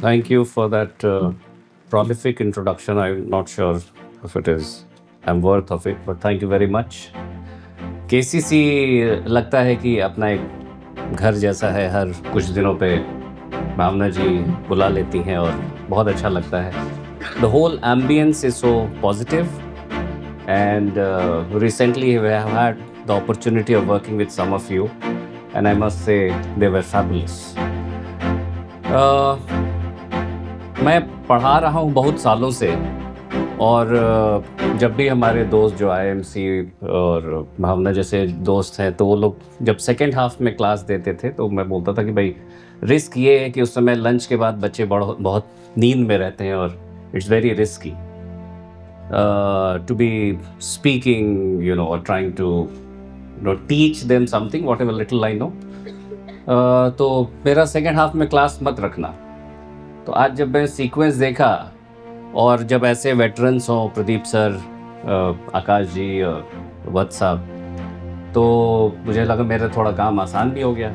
Thank you for that prolific introduction. I'm not sure if it is, I'm worth of it, but thank you very much. KCC लगता है कि अपना एक घर जैसा है, हर कुछ दिनों पे भावना जी बुला लेती हैं और बहुत अच्छा लगता है. The whole ambience is so positive, and recently we have had the opportunity of working with some of you, and I must say they were fabulous. मैं पढ़ा रहा हूँ बहुत सालों से, और जब भी हमारे दोस्त जो आईएमसी और भावना जैसे दोस्त हैं, तो वो लोग जब सेकेंड हाफ में क्लास देते थे तो मैं बोलता था कि भाई रिस्क ये है कि उस समय लंच के बाद बच्चे बहुत नींद में रहते हैं, और it's very risky to be speaking और trying to teach them something whatever little I know. तो मेरा सेकेंड हाफ में क्लास मत रखना. तो आज जब मैं सीक्वेंस देखा, और जब ऐसे वेटरन्स हों, प्रदीप सर, आकाश जी और वत्स साहब, तो मुझे लगा मेरा थोड़ा काम आसान भी हो गया.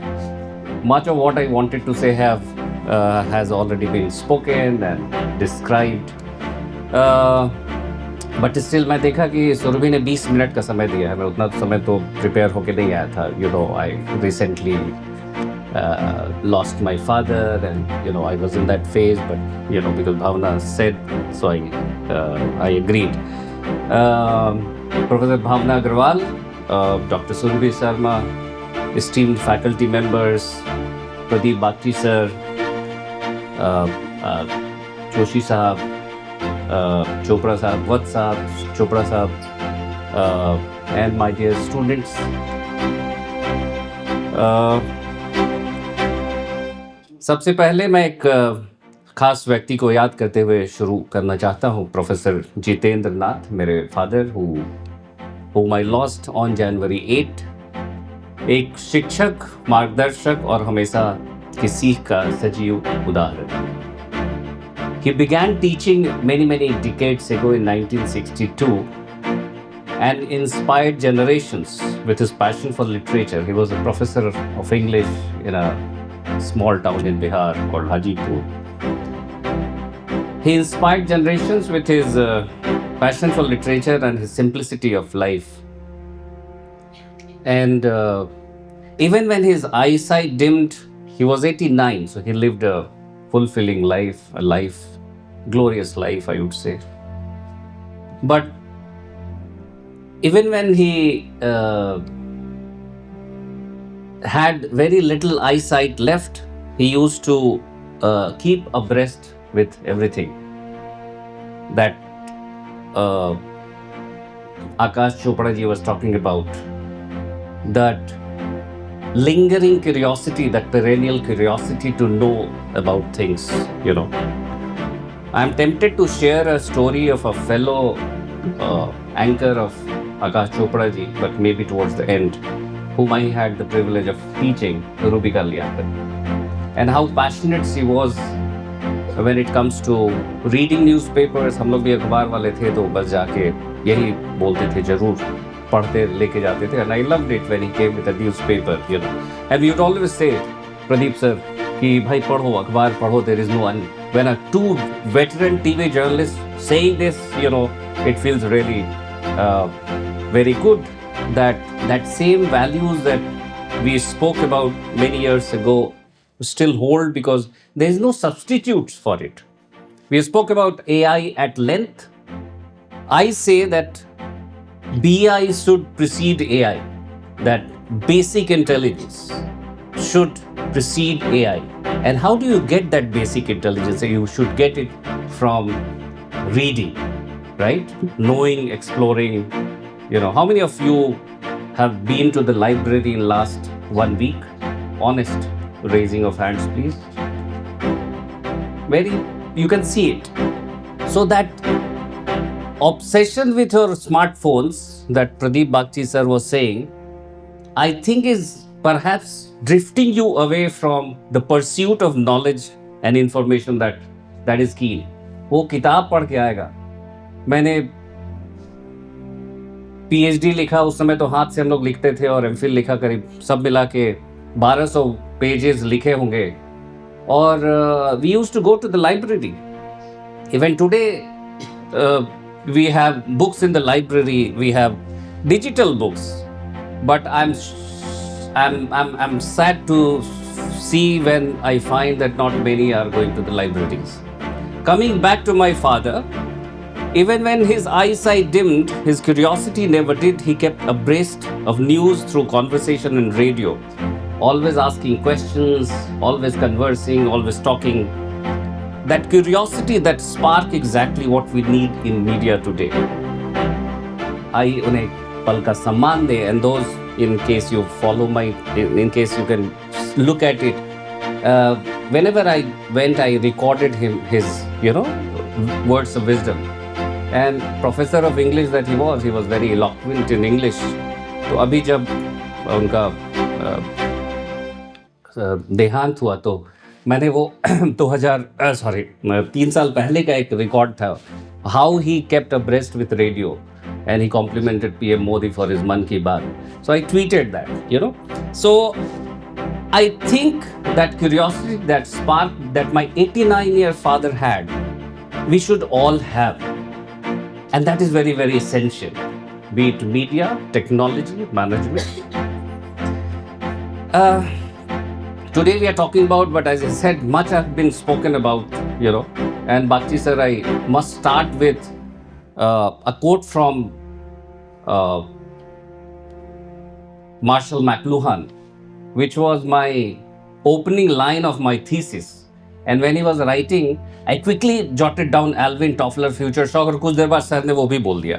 Much of what I wanted to say has already been spoken and described, but still मैं देखा कि सुरभि ने 20 मिनट का समय दिया है. मैं उतना समय तो प्रिपेयर होके नहीं आया था. I recently lost my father, and I was in that phase, but because Bhavna said, so I agreed. Professor Bhavna Agarwal, Dr. Surabhi Sharma, esteemed faculty members, Pradeep Bakshi sir, Joshi sahab, Chopra sahab, Vat sahab, Chopra sahab, and my dear students. सबसे पहले मैं एक खास व्यक्ति को याद करते हुए शुरू करना चाहता हूँ. प्रोफेसर जितेंद्र नाथ, मेरे father, whom I lost on January 8. एक शिक्षक, मार्गदर्शक और हमेशा की सीख का सजीव उदाहरण. He began teaching many decades ago in 1962 and inspired generations with his passion for literature. He was a professor of English in a small town in Bihar called Hajipur. He inspired generations with his passion for literature and his simplicity of life. And even when his eyesight dimmed, he was 89, so he lived a fulfilling life, glorious life, I would say. But even when he had very little eyesight left, he used to keep abreast with everything that Akash Chopra ji was talking about. That lingering curiosity, that perennial curiosity to know about things. I'm tempted to share a story of a fellow anchor of Akash Chopra ji, but maybe towards the end, whom I had the privilege of teaching, Rubika Liaquat, and how passionate she was when it comes to reading newspapers. हम लोग भी अखबार वाले थे, तो बस जाके यही बोलते थे, जरूर पढ़ते लेके जाते थे. And I loved it when he came with a newspaper, And we would always say, Pradeep sir, कि भाई पढ़ो, अखबार पढ़ो, there is no one. When a two veteran TV journalists saying this, it feels really very good that same values that we spoke about many years ago still hold, because there is no substitutes for it. We spoke about AI at length. I say that BI should precede AI, that basic intelligence should precede AI. And how do you get that basic intelligence? You should get it from reading, right? Knowing, exploring. How many of you have been to the library in last 1 week? Honest raising of hands, please. You can see it. So that obsession with your smartphones that Pradeep Bakshi sir was saying, I think is perhaps drifting you away from the pursuit of knowledge and information that is key. वो किताब पढ़ के आएगा. मैंने PhD लिखा, उस समय तो हाथ से हम लोग लिखते थे, और एमफिल लिखा, करीब सब मिला के 1200 पेजेस लिखे होंगे. or we used to go to the library. Even today, we have books in the library. We have digital books, but I'm sad to see when I find that not many are going to the libraries. Coming back to my father, even when his eyesight dimmed, his curiosity never did. He kept abreast of news through conversation and radio, always asking questions, always conversing, always talking. That curiosity, that spark, exactly what we need in media today. I उन्हें पल का सम्मान दे, and those, in case you follow my, in case you can look at it, whenever I went, I recorded his words of wisdom. And professor of English that he was very eloquent in English. तो अभी जब उनका देहांत हुआ तो मैंने वो 3 साल पहले का एक रिकॉर्ड था, how he kept abreast with radio, and he complimented PM Modi for his Mann Ki Baat. So I tweeted that, So I think that curiosity, that spark that my 89-year father had, we should all have. And that is very, very essential, be it media, technology, management. Today we are talking about, but as I said, much has been spoken about, And Bakshi sir, I must start with a quote from Marshall McLuhan, which was my opening line of my thesis. And when he was writing, I quickly jotted down Alvin Toffler Future Shock, और कुछ देर बाद sir ने वो भी बोल दिया.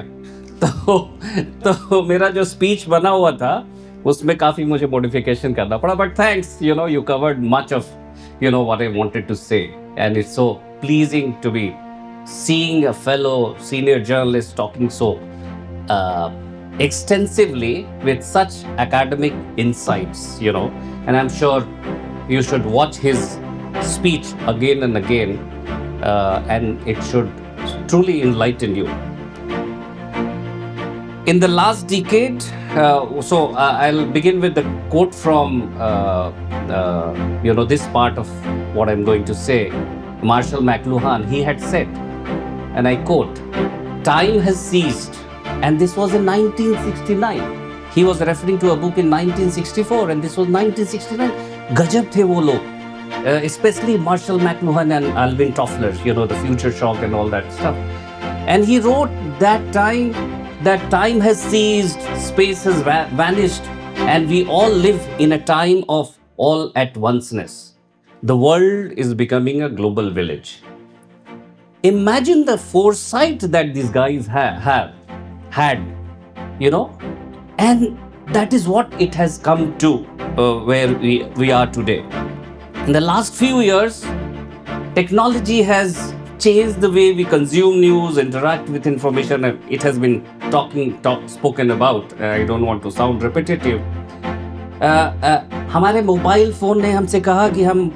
तो मेरा जो स्पीच बना हुआ था उसमें काफी मुझे मॉडिफिकेशन करना पड़ा, but thanks, you covered much of what I wanted to say, and it's so pleasing to be seeing a fellow senior journalist talking so extensively with such academic insights, and I'm sure you should watch his speech again and again, and it should truly enlighten you. In the last decade, I'll begin with the quote from this part of what I'm going to say. Marshall McLuhan, he had said, and I quote, "Time has ceased," and this was in 1969. He was referring to a book in 1964, and this was 1969. Gajab the wo log. Especially Marshall McLuhan and Alvin Toffler, the Future Shock and all that stuff. And he wrote that time has ceased, space has vanished, and we all live in a time of all at onceness. The world is becoming a global village. Imagine the foresight that these guys had, and that is what it has come to where we are today. In the last few years, technology has changed the way we consume news, interact with information, and it has been spoken about. I don't want to sound repetitive. हमारे mobile phone ने हमसे कहा कि I'm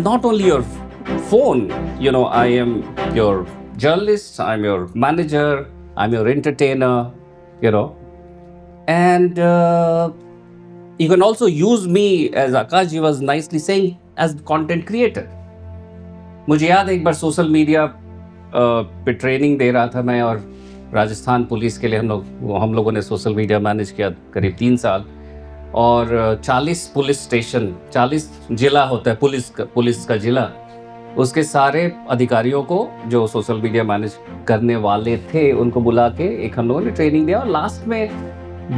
not only your phone, I am your journalist, I'm your manager, I'm your entertainer, and you can also use me, as Akash ji was nicely saying, as content creator. मुझे याद है एक बार social media पे training दे रहा था मैं, और Rajasthan police के लिए हम लोगों ने सोशल मीडिया मैनेज किया करीब 3 साल, और 40 पुलिस स्टेशन, 40 जिला होता है पुलिस का जिला, उसके सारे अधिकारियों को जो सोशल मीडिया मैनेज करने वाले थे उनको बुला के एक हम लोगों ने ट्रेनिंग दिया, और लास्ट में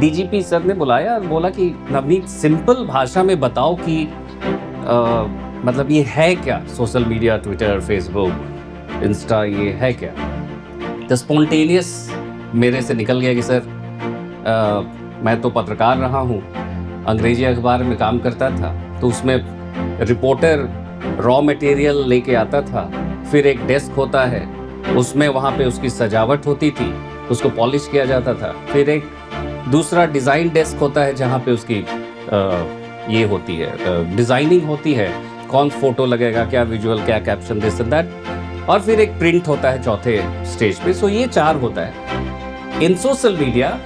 डीजीपी सर ने बुलाया और बोला कि नवनीत सिंपल भाषा में बताओ कि मतलब ये है क्या social media, Twitter, Facebook, Insta, ये है क्या. तो स्पॉन्टेनियस मेरे से निकल गया कि सर मैं तो पत्रकार रहा हूँ, अंग्रेजी अखबार में काम करता था, तो उसमें रिपोर्टर रॉ मटेरियल लेके आता था, फिर एक डेस्क होता है, उसमें वहाँ पे उसकी सजावट होती थी, उसको पॉलिश किया जाता था, फिर एक दूसरा डिज़ाइन डेस्क होता है जहाँ पे उसकी ये होती है, डिज़ाइनिंग होती है, कौन फोटो लगेगा, क्या विजुअल, क्या कैप्शन, दिस एंड दैट, और फिर एक प्रिंट होता है चौथे स्टेज पे. सो ये 4 होता है. In social media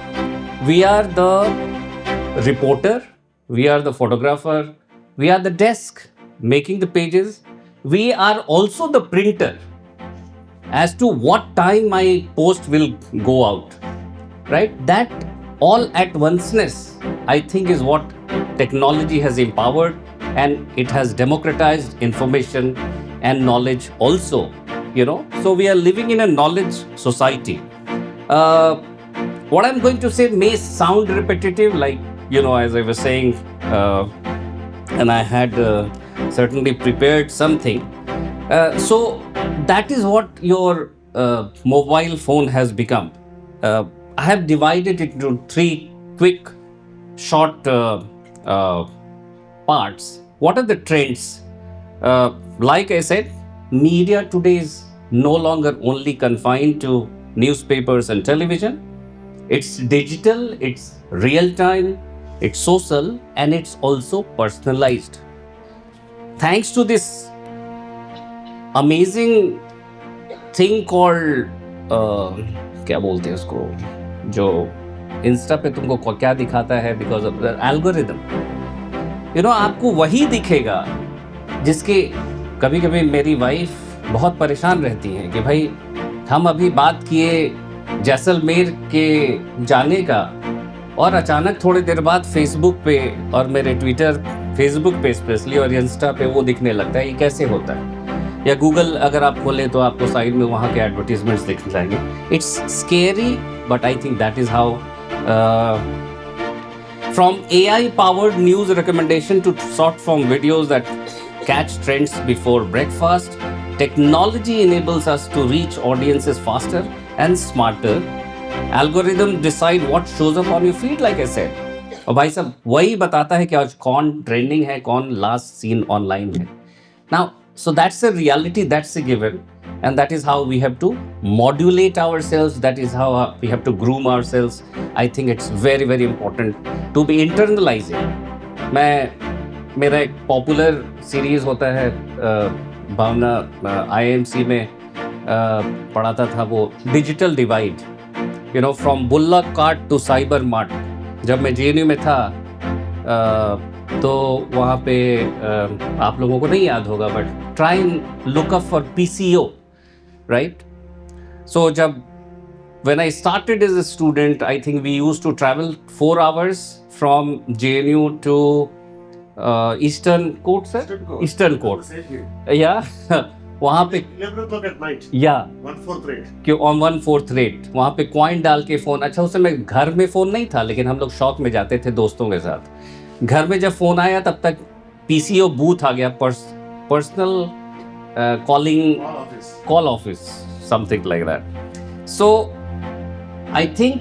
we are the reporter, we are the photographer, we are the desk, making the pages. We are also the printer as to what time my post will go out, right? That all at onceness, I think, is what technology has empowered, and it has democratized information and knowledge also, So we are living in a knowledge society. What I'm going to say may sound repetitive, like, as I was saying, and I had certainly prepared something. So that is what your mobile phone has become. I have divided it into three quick, short parts. What are the trends? Like I said, media today is no longer only confined to newspapers and television. It's digital, it's real time, it's social, and it's also personalized. Thanks to this amazing thing called क्या बोलते हैं उसको, जो Insta पे तुमको क्या दिखाता है, बिकॉज ऑफ द एल्गोरिदम, आपको वही दिखेगा जिसके कभी कभी मेरी वाइफ बहुत परेशान रहती है कि भाई हम अभी बात किए जैसलमेर के जाने का, और अचानक थोड़ी देर बाद फेसबुक पे और मेरे ट्विटर, फेसबुक पे स्पेशली और इंस्टा पे वो दिखने लगता है. ये कैसे होता है? या गूगल अगर आप खोलें तो आपको साइड में वहाँ के एडवर्टीजमेंट्स दिख जाएंगे. It's scary, but I think that is how from AI powered news recommendation to short form videos that catch trends before breakfast, technology enables us to reach audiences faster and smarter. Algorithm decide what shows up on your feed, like I said. और भाई साहब वही बताता है कि आज कौन trending है, कौन लास्ट सीन ऑनलाइन है. Now, so that's a reality, that's a given, and that is how we have to modulate ourselves. That is how we have to groom ourselves. I think it's very very important to be internalizing. मेरा एक popular series होता है, भावना IIMC में पढ़ाता था, वो digital divide, from bullock cart to cyber mart. जब मैं JNU में था तो वहाँ पे आप लोगों को नहीं याद होगा, but try and look up for PCO, right? So जब when I started as a student, I think we used to travel 4 hours from JNU to Eastern Court, sir? Eastern Court. Yeah. वहाँ पे 11 o'clock at night. Yeah. 1/4 rate. क्यों on 1/4 rate वहाँ पे coin डाल के phone. अच्छा, उस समय घर में फ़ोन नहीं था, लेकिन हम लोग शौक में जाते थे दोस्तों के साथ. घर में जब फ़ोन आया तब तक PCO बूथ आ गया, personal calling call office, something like that. So I think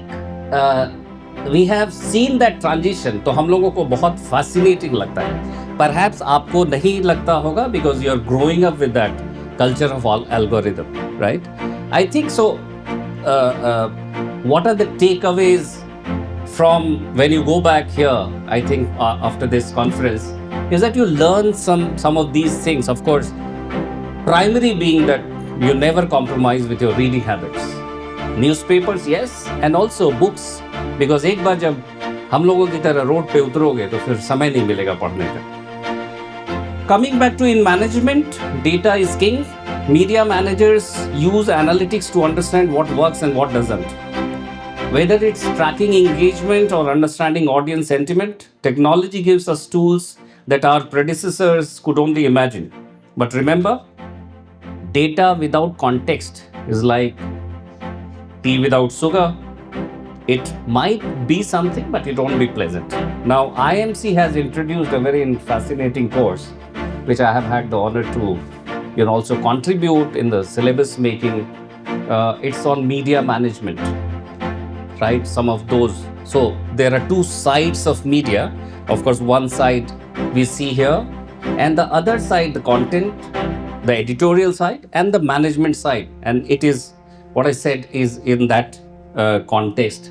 we have seen that transition. तो हम लोगों को बहुत फैसिनेटिंग लगता है. परहैप्स आपको नहीं लगता होगा, because you are growing up with that culture of all algorithm, right? I think so. What are the takeaways from when you go back here? I think after this conference is that you learn some of these things. Of course, primary being that you never compromise with your reading habits. Newspapers, yes, and also books, because एक बार जब हम लोगों की तरह road पे उतरोगे तो फिर समय नहीं मिलेगा पढ़ने का. Coming back to in management, data is king. Media managers use analytics to understand what works and what doesn't. Whether it's tracking engagement or understanding audience sentiment, technology gives us tools that our predecessors could only imagine. But remember, data without context is like tea without sugar. It might be something, but it won't be pleasant. Now, IMC has introduced a very fascinating course, which I have had the honor to also contribute in the syllabus making. It's on media management, right? Some of those. So there are two sides of media. Of course, one side we see here, and the other side, the content, the editorial side, and the management side. And it is what I said is in that context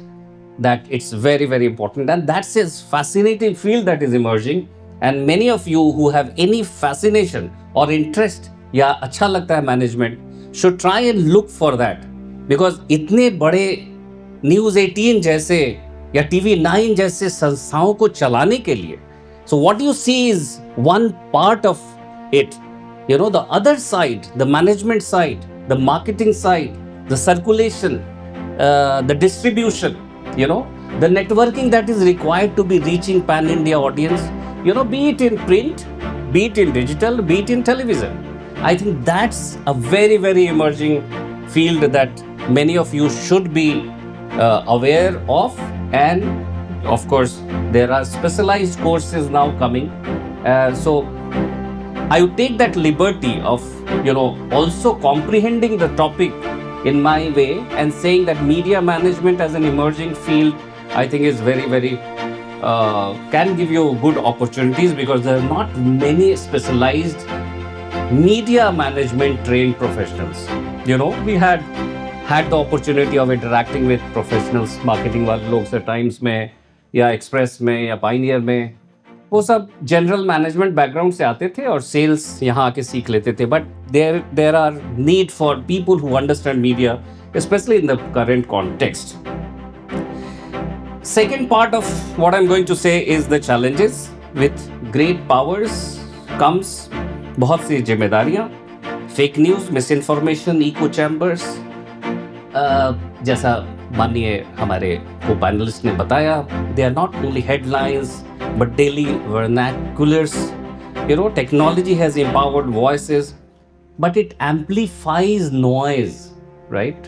that it's very very important, and that's a fascinating field that is emerging. And many of you who have any fascination or interest या अच्छा लगता है management, should try and look for that, because इतने बड़े news 18 जैसे या TV 9 जैसे संस्थाओं को चलाने के लिए, so what you see is one part of it. You know, the other side, the management side, the marketing side, the circulation, the distribution, you know, the networking that is required to be reaching pan-India audience, you know, be it in print, be it in digital, be it in television. I think that's a very, very emerging field that many of you should be aware of. And of course, there are specialized courses now coming. So I would take that liberty of, you know, also comprehending the topic in my way and saying that media management as an emerging field, I think is very, very can give you good opportunities, because there are not many specialized media management trained professionals. You know, we had the opportunity of interacting with professionals, marketing वाले लोग से times में या express में या pioneer में, वो सब जनरल मैनेजमेंट बैकग्राउंड से आते थे और सेल्स यहाँ आके सीख लेते थे. But there are need for people who understand media, especially in the current context. Second part of what I'm going to say is the challenges. With great powers comes बहुत सी जिम्मेदारियां. Fake news, misinformation, echo chambers, जैसा माननीय हमारे को panelist ने बताया, they are not only headlines but daily vernaculars. You know, technology has empowered voices, but it amplifies noise, right?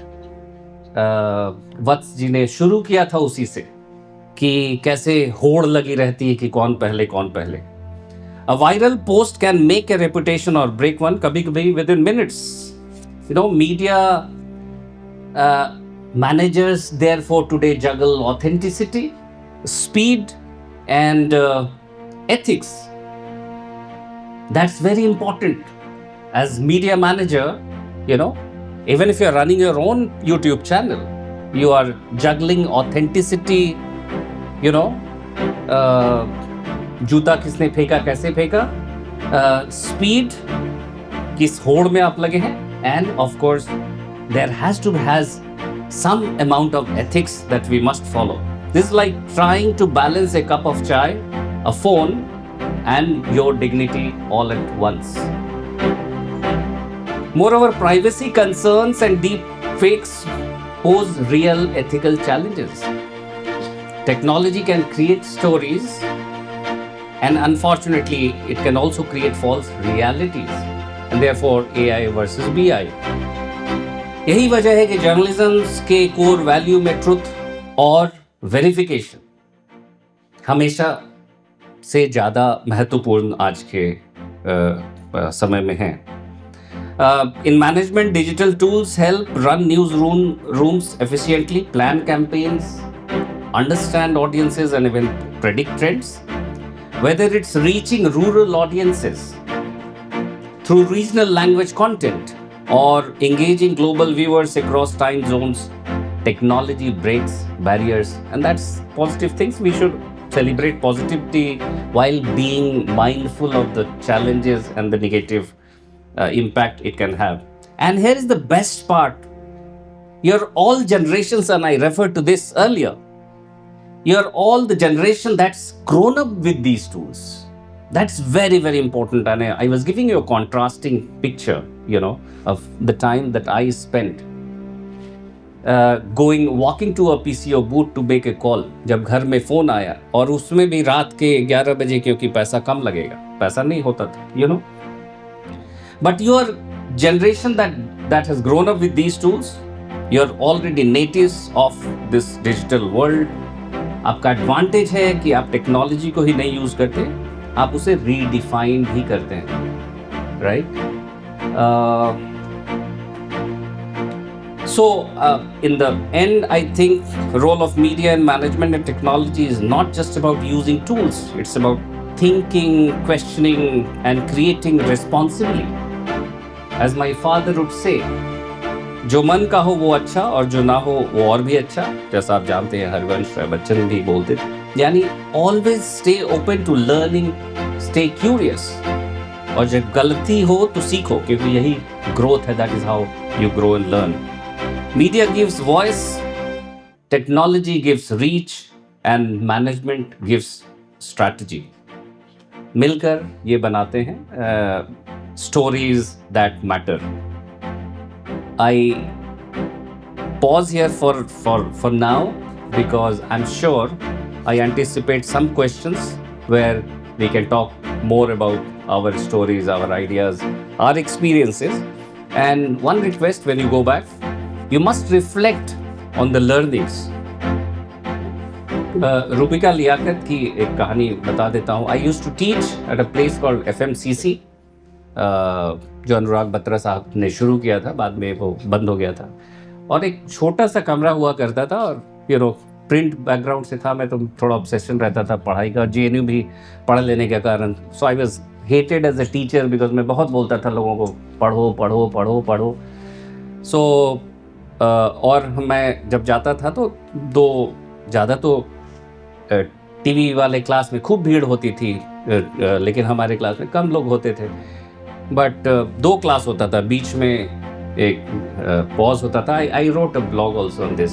वत्स जी ने शुरू किया था उसी से कि कैसे होड़ लगी रहती है कि कौन पहले कौन पहले. A viral post can make a reputation or break one, कभी-कभी within minutes. You know, media managers therefore today juggle authenticity, speed, and ethics. That's very important. As media manager, you know, even if you're running your own YouTube channel, you are juggling authenticity, you know, जूता किसने फेंका, कैसे फेंका, speed, किस होड़ में आप लगे हैं, and of course there has some amount of ethics that we must follow. This is like trying to balance a cup of chai, a phone, and your dignity all at once. Moreover, privacy concerns and deep fakes pose real ethical challenges. Technology can create stories, and unfortunately, it can also create false realities, and therefore AI versus BI. यही वजह है कि journalism के core value में truth और verification हमेशा से ज़्यादा महत्वपूर्ण आज के समय में है. In management, digital tools help run newsrooms efficiently, plan campaigns, understand audiences, and even predict trends. Whether it's reaching rural audiences through regional language content or engaging global viewers across time zones, technology breaks barriers, and that's positive things. We should celebrate positivity while being mindful of the challenges and the negative impact it can have. And here is the best part. You're all generations, and I referred to this earlier, you're all the generation that's grown up with these tools. That's very, very important. And I was giving you a contrasting picture, you know, of the time that I spent walking to a PCO booth to make a call. जब घर में phone आया, और उसमें भी रात के 11 बजे, क्योंकि पैसा कम लगेगा, पैसा नहीं होता था, you know. But your generation that has grown up with these tools, you're already natives of this digital world. आपका एडवांटेज है कि आप टेक्नोलॉजी को ही नहीं यूज करते, आप उसे रीडिफाइन भी करते हैं, right? So, in the end, I think the role of media and management and technology is not just about using tools. It's about thinking, questioning, and creating responsibly. As my father would say, जो मन का हो वो अच्छा, और जो ना हो वो और भी अच्छा. जैसा आप जानते हैं, हरिवंश राय बच्चन भी बोलते थे. यानी always stay open to learning, stay curious. और जब गलती हो तो सीखो, क्योंकि यही growth है. That is how you grow and learn. Media gives voice, technology gives reach, and management gives strategy. मिलकर ये बनाते हैं stories that matter. I pause here for now because I'm sure I anticipate some questions where we can talk more about our stories, our ideas, our experiences. And one request, when you go back, you must reflect on the learnings. Rubika Liaquat की एक कहानी बता देता हूँ. I used to teach at a place called FMCC, जो अनुराग बत्रा साहब ने शुरू किया था, बाद में वो बंद हो गया था. और एक छोटा सा कमरा हुआ करता था, और प्रिंट बैकग्राउंड से था मैं, तो थोड़ा ऑब्सेशन रहता था पढ़ाई का. JNU भी पढ़ लेने के कारण, so I was hated as a teacher because मैं बहुत बोलता था लोगों को पढ़ो पढ़ो पढ़ो पढ़ो. सो और मैं जब जाता था तो ज़्यादा तो TV वाले क्लास में खूब भीड़ होती थी, लेकिन हमारे क्लास में कम लोग होते थे. बट 2 क्लास होता था, बीच में एक पॉज होता था. I wrote a blog also on this.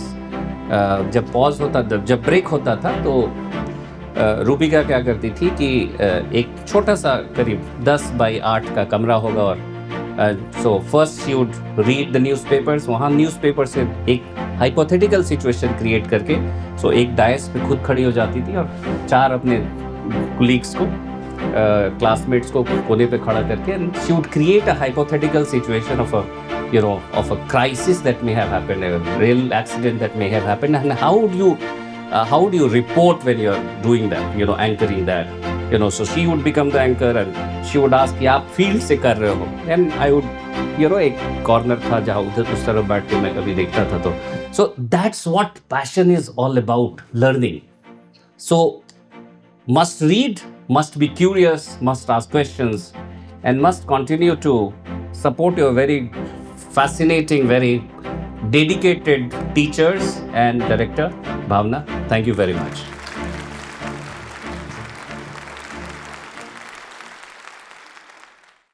जब पॉज होता, जब ब्रेक होता था, तो रूबिका क्या करती थी कि एक छोटा सा करीब 10 बाई 8 का कमरा होगा, और so first she would read the newspapers. वहाँ न्यूज़पेपर से एक हाइपोथेटिकल सिचुएशन क्रिएट करके, सो एक डायस पे खुद खड़ी हो जाती थी और 4 अपने कोलीग्स को, क्लासमेट्स को कोने पे खड़ा करके, and she would create a hypothetical situation of a crisis that may have happened, a real accident that may have happened, and how would you report when you're doing that, anchoring that, so she would become the anchor and she would ask कि आप field से कर रहे हो, and I would, एक corner था जहाँ उधर उस तरफ बैठ के मैं कभी देखता था. तो so that's what passion is all about, learning. So must read, must be curious, must ask questions, and must continue to support your very fascinating, very dedicated teachers and director, Bhavna. Thank you very much.